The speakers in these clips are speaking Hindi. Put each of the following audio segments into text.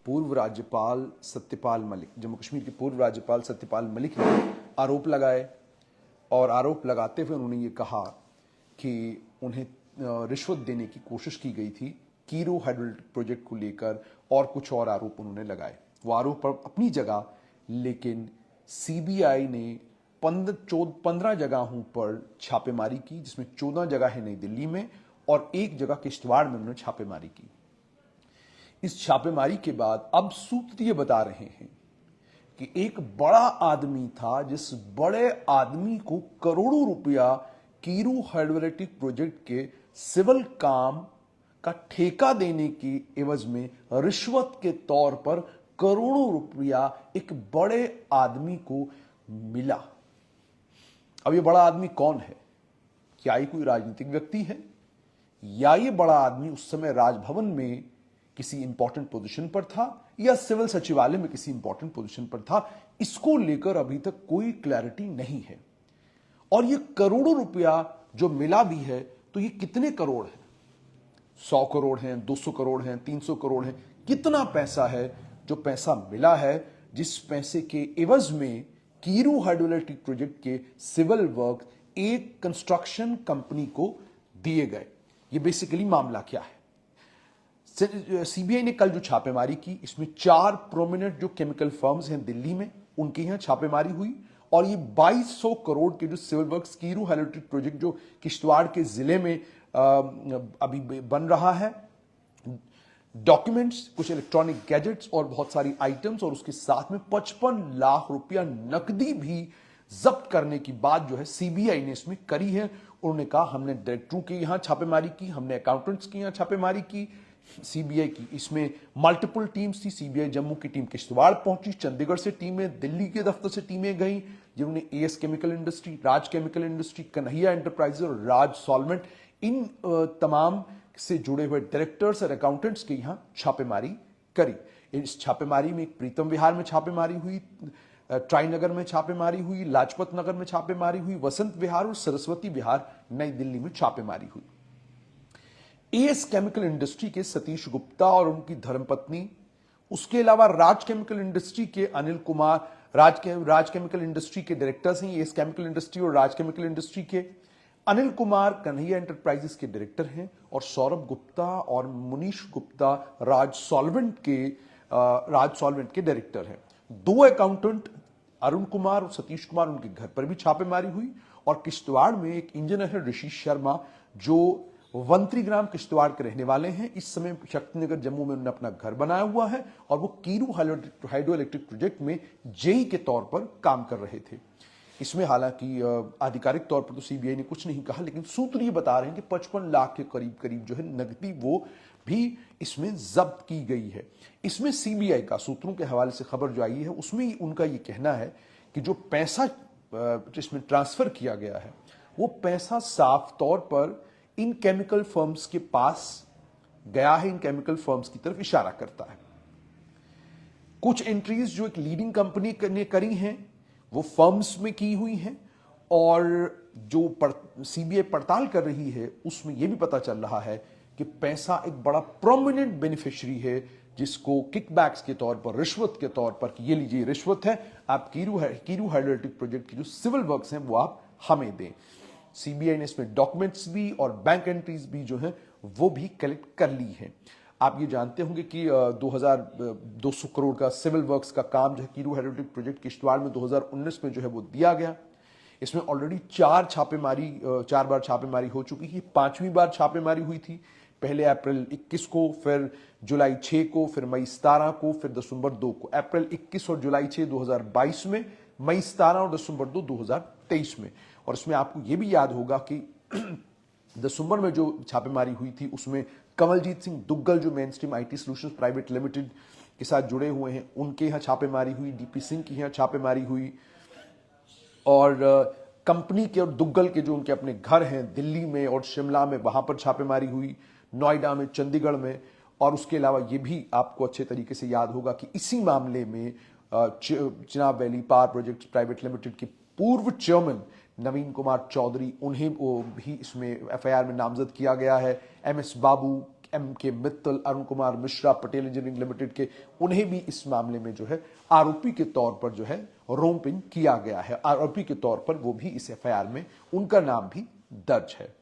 पूर्व राज्यपाल सत्यपाल मलिक, जम्मू कश्मीर के पूर्व राज्यपाल सत्यपाल मलिक ने आरोप लगाए और आरोप लगाते हुए उन्होंने ये कहा कि उन्हें रिश्वत देने की कोशिश की गई थी कीरू हाइड्रोइलेक्ट्रिक प्रोजेक्ट को लेकर, और कुछ और आरोप उन्होंने लगाए। वो आरोप अपनी जगह, लेकिन सीबीआई ने 15 जगहों पर छापेमारी की, जिसमें 14 जगह है नई दिल्ली में और एक जगह किश्तवाड़ में उन्होंने छापेमारी की। इस छापेमारी के बाद अब सूत्र ये बता रहे हैं कि एक बड़ा आदमी था, जिस बड़े आदमी को करोड़ों रुपया कीरू हाइड्रोइलेक्ट्रिक प्रोजेक्ट के सिविल काम का ठेका देने की एवज में रिश्वत के तौर पर करोड़ों रुपया एक बड़े आदमी को मिला। अब ये बड़ा आदमी कौन है? क्या ये कोई राजनीतिक व्यक्ति है, या ये बड़ा आदमी उस समय राजभवन में किसी इंपॉर्टेंट पोजीशन पर था, या सिविल सचिवालय में किसी इंपॉर्टेंट पोजीशन पर था? इसको लेकर अभी तक कोई क्लैरिटी नहीं है। और ये करोड़ों रुपया जो मिला भी है, तो ये कितने करोड़ है? 100 करोड़ हैं, 200 करोड़ हैं, 300 करोड़ हैं? कितना पैसा है जो पैसा मिला है, जिस पैसे के एवज में कीरू हाइड्रोइलेक्ट्रिक प्रोजेक्ट के सिविल वर्क एक कंस्ट्रक्शन कंपनी को दिए गए? ये बेसिकली मामला क्या है? सीबीआई ने कल जो छापेमारी की, इसमें 4 प्रोमिनेंट जो केमिकल फर्म्स हैं दिल्ली में, उनके यहां छापेमारी हुई, और ये 2200 करोड़ के जो civil works Kiru hydroelectric project जो किश्तवाड़ के जिले में अभी बन रहा है, डॉक्यूमेंट्स, कुछ इलेक्ट्रॉनिक गैजेट्स और बहुत सारी आइटम्स, और उसके साथ में 55 लाख रुपया नकदी भी जब्त करने की बात जो है सीबीआई ने इसमें करी है। उन्होंने कहा हमने डायरेक्टरों के यहां छापेमारी की, हमने अकाउंटेंट्स के यहां छापेमारी की, सीबीआई की इसमें मल्टीपल टीम्स थी। सीबीआई जम्मू की टीम किश्तवाड़ पहुंची, चंडीगढ़ से टीमें, दिल्ली के दफ्तर से टीमें गई, जिन्होंने एएस केमिकल इंडस्ट्री, राज केमिकल इंडस्ट्री, कन्हैया एंटरप्राइजेज और राज सॉल्वेंट, इन तमाम से जुड़े हुए डायरेक्टर्स और अकाउंटेंट्स के यहां छापेमारी करी। इस छापेमारी में एक प्रीतम विहार में छापेमारी हुई, ट्राईनगर में छापेमारी हुई, लाजपत नगर में छापेमारी हुई, वसंत विहार और सरस्वती विहार नई दिल्ली में छापेमारी हुई। एएस केमिकल इंडस्ट्री के सतीश गुप्ता और उनकी धर्मपत्नी, उसके अलावा राज केमिकल इंडस्ट्री के अनिल कुमार, राज केमिकल इंडस्ट्री के डायरेक्टर्स हैं एएस केमिकल इंडस्ट्री और राज केमिकल इंडस्ट्री के। अनिल कुमार कन्हैया एंटरप्राइजेस के डायरेक्टर हैं, और सौरभ गुप्ता और मुनीश गुप्ता राज सॉल्वेंट के डायरेक्टर हैं। 2 अकाउंटेंट अरुण कुमार और सतीश कुमार, उनके घर पर भी छापेमारी हुई, और किश्तवाड़ में एक इंजीनियर है ऋषि शर्मा, जो वंत्रीग्राम किश्तवाड़ के रहने वाले हैं। इस समय शक्तिनगर जम्मू में उन्होंने अपना घर बनाया हुआ है, और वो कीरू हाइड्रोइलेक्ट्रिक प्रोजेक्ट में जेई के तौर पर काम कर रहे थे। इसमें हालांकि आधिकारिक तौर पर तो सीबीआई ने कुछ नहीं कहा, लेकिन सूत्र ये बता रहे हैं कि 55 लाख के करीब जो है नकदी, वो भी इसमें जब्त की गई है। इसमें सीबीआई का सूत्रों के हवाले से खबर जो आई है, उसमें उनका ये कहना है कि जो पैसा इसमें ट्रांसफर किया गया है, वो पैसा साफ तौर पर इन केमिकल फर्म्स के पास गया है, इन केमिकल फर्म्स की तरफ इशारा करता है। कुछ एंट्रीज जो एक लीडिंग कंपनी ने करी हैं, वो फर्म्स में की हुई हैं, और जो सीबीआई पड़ताल कर रही है, उसमें यह भी पता चल रहा है कि पैसा एक बड़ा प्रोमिनेंट बेनिफिशियरी है, जिसको किकबैक्स के तौर पर, रिश्वत के तौर पर, कि ये लीजिए रिश्वत है, आप कीरू हाइड्रोइलेक्ट्रिक प्रोजेक्ट की जो सिविल वर्क्स हैं वो आप हमें दें। सीबीआई ने इसमें डॉक्यूमेंट्स भी और बैंक एंट्रीज भी जो है वो भी कलेक्ट कर ली है। आप ये जानते होंगे कि 2200 करोड़ का सिविल वर्क्स का काम जो है कीरू हाइड्रोइलेक्ट्रिक प्रोजेक्ट किश्तवाड़ में 2019 में जो है वो दिया गया। इसमें ऑलरेडी 4 बार छापेमारी हो चुकी है। 5वीं बार छापेमारी हुई थी, पहले अप्रैल 21 को, फिर जुलाई 6 को, फिर मई 17 को, फिर दिसंबर 2 को। अप्रैल 21 और जुलाई 6 2022 में, मई 17 और दिसंबर 2 2023 में। और इसमें आपको यह भी याद होगा कि दिसंबर में जो छापेमारी हुई थी, उसमें कमलजीत सिंह दुग्गल, जो main stream IT solutions private limited के साथ जुड़े हुए हैं, उनके यहाँ छापेमारी हुई, डीपी सिंह के यहाँ छापेमारी हुई, और कंपनी के और दुग्गल के जो उनके अपने घर हैं दिल्ली में और शिमला में, वहां पर छापेमारी हुई, नोएडा में, चंडीगढ़ में। और उसके अलावा ये भी आपको अच्छे तरीके से याद होगा कि इसी मामले में Chenab valley power projects private limited के पूर्व चेयरमैन नवीन कुमार चौधरी, उन्हें भी इसमें एफआईआर में नामजद किया गया है। एमएस बाबू, M.K. Mittal, Arun Kumar Mishra, Patel engineering limited के, उन्हें भी इस मामले में जो है आरोपी के तौर पर जो है रोप इन किया गया है। आरोपी के तौर पर वो भी इस एफआईआर में उनका नाम भी दर्ज है।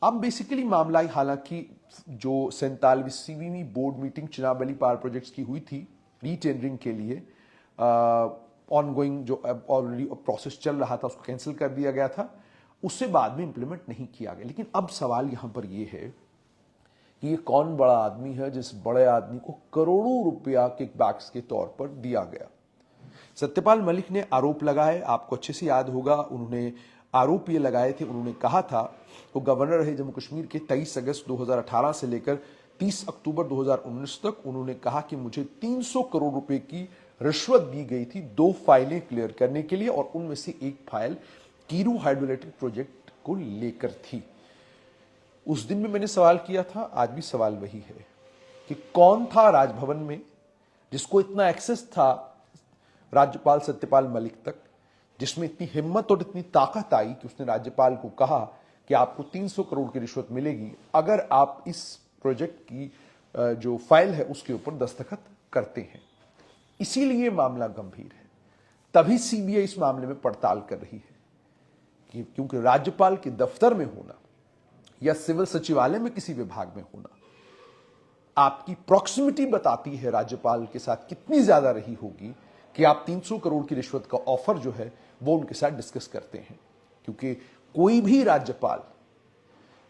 अब बेसिकली मामला हालांकि जो 47वीं बोर्ड मीटिंग चिनाबली पावर प्रोजेक्ट्स की हुई थी रीटेंडरिंग के लिए, ऑनगोइंग जो ऑलरेडी प्रोसेस चल रहा था उसको कैंसिल कर दिया गया था, उससे बाद में इंप्लीमेंट नहीं किया गया। लेकिन अब सवाल यहां पर यह है कि ये कौन बड़ा आदमी है जिस बड़े आदमी को करोड़ों रुपया किकबैक्स के तौर पर दिया गया। सत्यपाल मलिक ने आरोप लगाए, आपको अच्छे से याद होगा, उन्होंने आरोप ये लगाए थे, उन्होंने कहा था, वो गवर्नर रहे जम्मू कश्मीर के 23 अगस्त 2018 से लेकर 30 अक्टूबर 2019 तक। उन्होंने कहा कि मुझे 300 करोड़ रुपए की रिश्वत दी गई थी 2 फाइलें क्लियर करने के लिए, और उनमें से एक फाइल कीरू हाइड्रोइलेक्ट्रिक प्रोजेक्ट को लेकर थी। उस दिन भी मैंने सवाल किया था, आज भी सवाल वही है कि कौन था राजभवन में जिसको इतना एक्सेस था राज्यपाल सत्यपाल मलिक तक, जिसमें इतनी हिम्मत और इतनी ताकत आई कि उसने राज्यपाल को कहा कि आपको 300 करोड़ की रिश्वत मिलेगी अगर आप इस प्रोजेक्ट की जो फाइल है उसके ऊपर दस्तखत करते हैं। इसीलिए मामला गंभीर है, तभी सीबीआई इस मामले में पड़ताल कर रही है क्योंकि राज्यपाल के दफ्तर में होना या सिविल सचिवालय में किसी विभाग में होना, आपकी प्रॉक्सिमिटी बताती है राज्यपाल के साथ कितनी ज्यादा रही होगी कि आप 300 करोड़ की रिश्वत का ऑफर जो है वो उनके साथ डिस्कस करते हैं। क्योंकि कोई भी राज्यपाल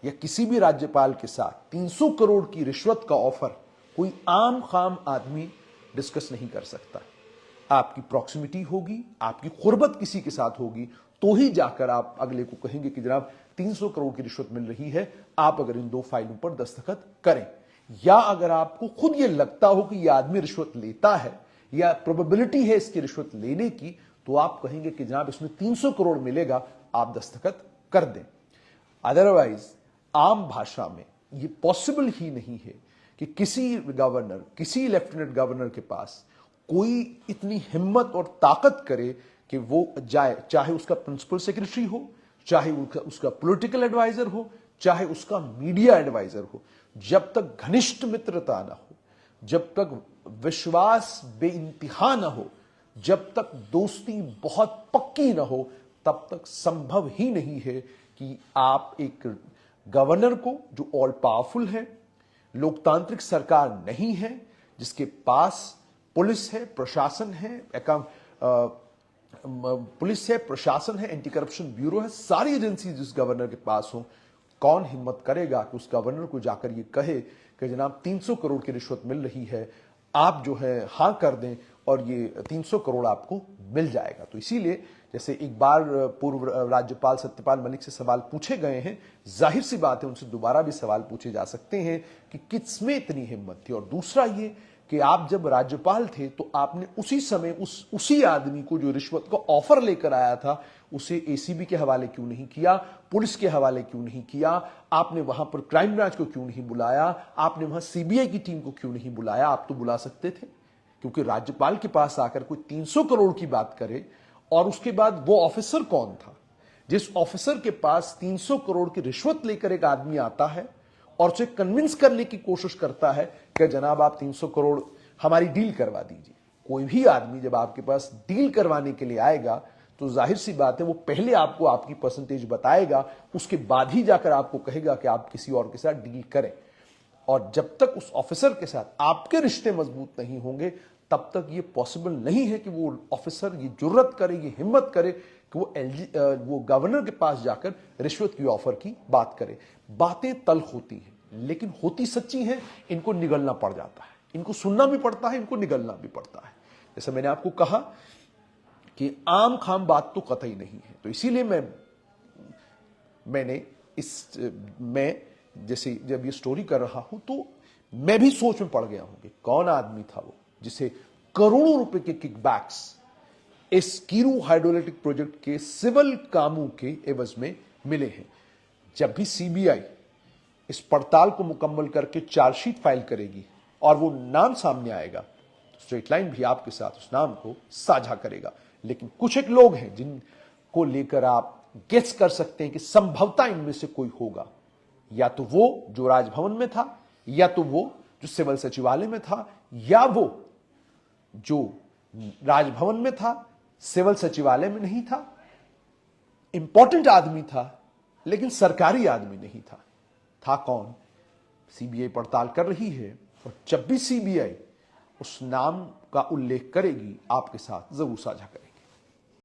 या किसी भी राज्यपाल के साथ 300 करोड़ की रिश्वत का ऑफर कोई आम खाम आदमी डिस्कस नहीं कर सकता। आपकी प्रॉक्सिमिटी होगी, आपकी कुर्बत किसी के साथ होगी, तो ही जाकर आप अगले को कहेंगे कि जनाब 300 करोड़ की रिश्वत मिल रही है, आप अगर इन 2 फाइलों पर दस्तखत करें। या अगर आपको खुद यह लगता हो कि यह आदमी रिश्वत लेता है या प्रोबेबिलिटी है इसकी रिश्वत लेने की, तो आप कहेंगे कि जनाब इसमें 300 करोड़ मिलेगा, आप दस्तखत कर दें। अदरवाइज आम भाषा में यह पॉसिबल ही नहीं है कि किसी गवर्नर, किसी लेफ्टिनेंट गवर्नर के पास कोई इतनी हिम्मत और ताकत करे कि वो जाए, चाहे उसका प्रिंसिपल सेक्रेटरी हो, चाहे उसका पॉलिटिकल एडवाइजर हो, चाहे उसका मीडिया एडवाइजर हो, जब तक घनिष्ठ मित्रता ना हो, जब तक विश्वास बेइंतहा ना हो, जब तक दोस्ती बहुत पक्की ना हो, तब तक संभव ही नहीं है कि आप एक गवर्नर को जो ऑल पावरफुल है, लोकतांत्रिक सरकार नहीं है, जिसके पास पुलिस है, प्रशासन है, पुलिस है, प्रशासन है, एंटी करप्शन ब्यूरो है, सारी एजेंसी जिस गवर्नर के पास हो, कौन हिम्मत करेगा कि उस गवर्नर को जाकर ये कहे कि जनाब 300 करोड़ की रिश्वत मिल रही है, आप जो है हां कर दें और ये 300 करोड़ आपको मिल जाएगा। तो इसीलिए जैसे एक बार पूर्व राज्यपाल सत्यपाल मलिक से सवाल पूछे गए हैं, जाहिर सी बात है उनसे दोबारा भी सवाल पूछे जा सकते हैं कि किसमें इतनी हिम्मत थी। और दूसरा ये कि आप जब राज्यपाल थे तो आपने उसी समय उसी आदमी को जो रिश्वत का ऑफर लेकर आया था उसे एसीबी के हवाले क्यों नहीं किया, पुलिस के हवाले क्यों नहीं किया, आपने वहां पर क्राइम ब्रांच को क्यों नहीं बुलाया, आपने वहां सीबीआई की टीम को क्यों नहीं बुलाया। आप तो बुला सकते थे, क्योंकि राज्यपाल के पास आकर कोई 300 करोड़ की बात करे और उसके बाद वो ऑफिसर कौन था जिस ऑफिसर के पास 300 करोड़ की रिश्वत लेकर एक आदमी आता है और उसे कन्विंस करने की कोशिश करता है कि जनाब आप 300 करोड़ हमारी डील करवा दीजिए। कोई भी आदमी जब आपके पास डील करवाने के लिए आएगा तो जाहिर सी बात है वो पहले आपको आपकी परसेंटेज बताएगा, उसके बाद ही जाकर आपको कहेगा कि आप किसी और के साथ डील करें। और जब तक उस ऑफिसर के साथ आपके रिश्ते मजबूत नहीं होंगे तब तक ये पॉसिबल नहीं है कि वो ऑफिसर ये जुर्रत करे, ये हिम्मत करे कि वो गवर्नर के पास जाकर रिश्वत की ऑफर की बात करे। बातें तल्ख होती हैं लेकिन होती सच्ची हैं, इनको निगलना पड़ जाता है, इनको सुनना भी पड़ता है, इनको निगलना भी पड़ता है। जैसे मैंने आपको कहा कि आम खाम बात तो कतई नहीं है, तो इसीलिए मैं जैसे जब ये स्टोरी कर रहा हूं तो मैं भी सोच में पड़ गया हूं कि कौन आदमी था वो जिसे करोड़ों रुपए के किकबैक्स इस कीरू हाइड्रोइलेक्ट्रिक प्रोजेक्ट के सिविल कामों के एवज में मिले हैं। जब भी सीबीआई इस पड़ताल को मुकम्मल करके चार्जशीट फाइल करेगी और वो नाम सामने आएगा तो स्ट्रेट लाइन भी आपके साथ उस नाम को साझा करेगा। लेकिन कुछ एक लोग हैं जिनको लेकर आप गेस कर सकते हैं कि संभवतः इनमें से कोई होगा, या तो वो जो राजभवन में था, या तो वो जो सिविल सचिवालय में था, या वो जो राजभवन में था सिविल सचिवालय में नहीं था, इंपॉर्टेंट आदमी था लेकिन सरकारी आदमी नहीं था। था कौन? सीबीआई पड़ताल कर रही है, और जब भी सीबीआई उस नाम का उल्लेख करेगी आपके साथ जरूर साझा करेगी।